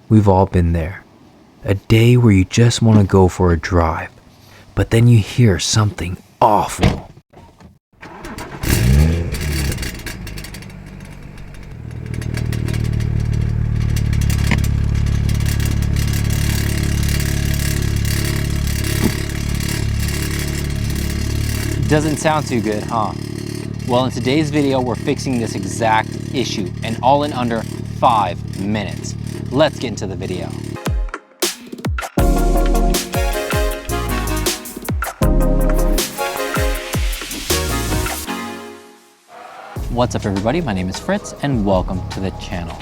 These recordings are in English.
We've all been there. A day where you just want to go for a drive, but then you hear something awful. Doesn't sound too good, huh? Well, in today's video, we're fixing this exact issue, and all in under 5 minutes. Let's get into the video. What's up everybody, my name is Fritz and welcome to the channel.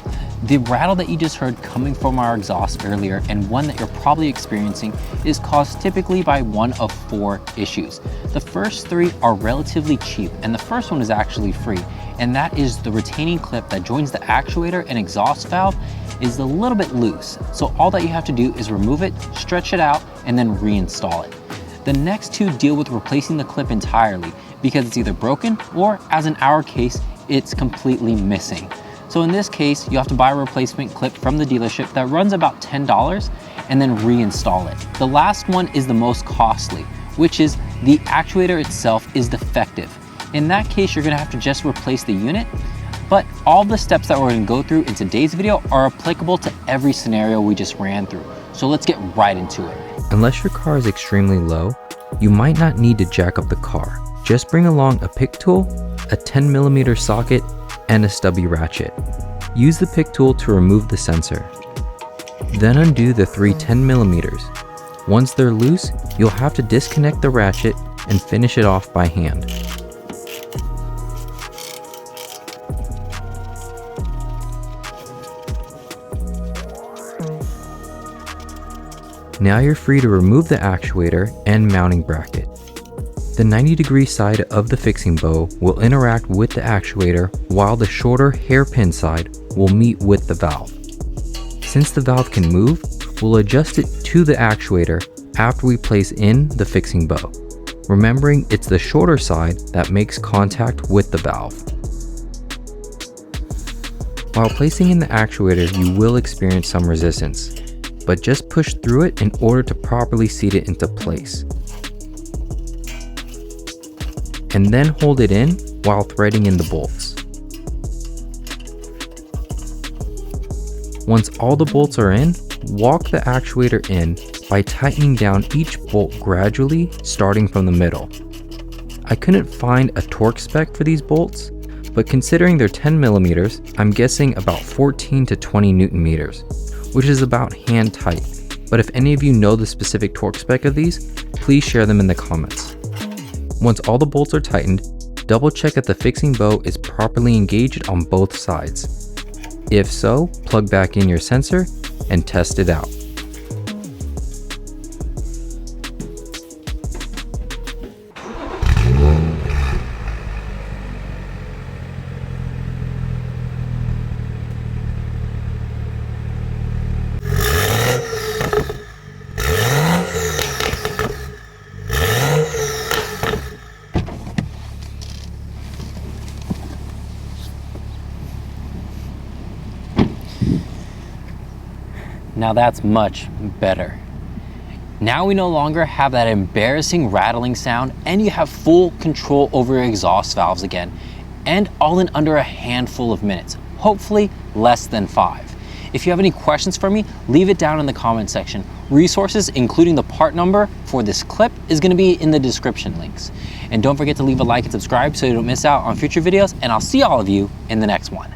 The rattle that you just heard coming from our exhaust earlier, and one that you're probably experiencing, is caused typically by one of 4 issues. The first 3 are relatively cheap, and the first one is actually free, and that is the retaining clip that joins the actuator and exhaust valve is a little bit loose. So all that you have to do is remove it, stretch it out, and then reinstall it. The next 2 deal with replacing the clip entirely because it's either broken or, as in our case, it's completely missing. So in this case, you have to buy a replacement clip from the dealership that runs about $10 and then reinstall it. The last one is the most costly, which is the actuator itself is defective. In that case, you're gonna have to just replace the unit, but all the steps that we're gonna go through in today's video are applicable to every scenario we just ran through. So let's get right into it. Unless your car is extremely low, you might not need to jack up the car. Just bring along a pick tool, a 10mm socket, and a stubby ratchet. Use the pick tool to remove the sensor. Then undo the 3 10mm. Once they're loose, you'll have to disconnect the ratchet and finish it off by hand. Now you're free to remove the actuator and mounting bracket. The 90-degree side of the fixing bow will interact with the actuator, while the shorter hairpin side will meet with the valve. Since the valve can move, we'll adjust it to the actuator after we place in the fixing bow, remembering it's the shorter side that makes contact with the valve. While placing in the actuator, you will experience some resistance, but just push through it in order to properly seat it into place. And then hold it in while threading in the bolts. Once all the bolts are in, walk the actuator in by tightening down each bolt gradually, starting from the middle. I couldn't find a torque spec for these bolts, but considering they're 10mm, I'm guessing about 14 to 20 Newton meters, which is about hand tight. But if any of you know the specific torque spec of these, please share them in the comments. Once all the bolts are tightened, double check that the fixing bow is properly engaged on both sides. If so, plug back in your sensor and test it out. Now that's much better. Now we no longer have that embarrassing rattling sound, and you have full control over your exhaust valves again, and all in under a handful of minutes, hopefully less than 5. If you have any questions for me, leave it down in the comment section. Resources, including the part number for this clip, is gonna be in the description links. And don't forget to leave a like and subscribe so you don't miss out on future videos, and I'll see all of you in the next one.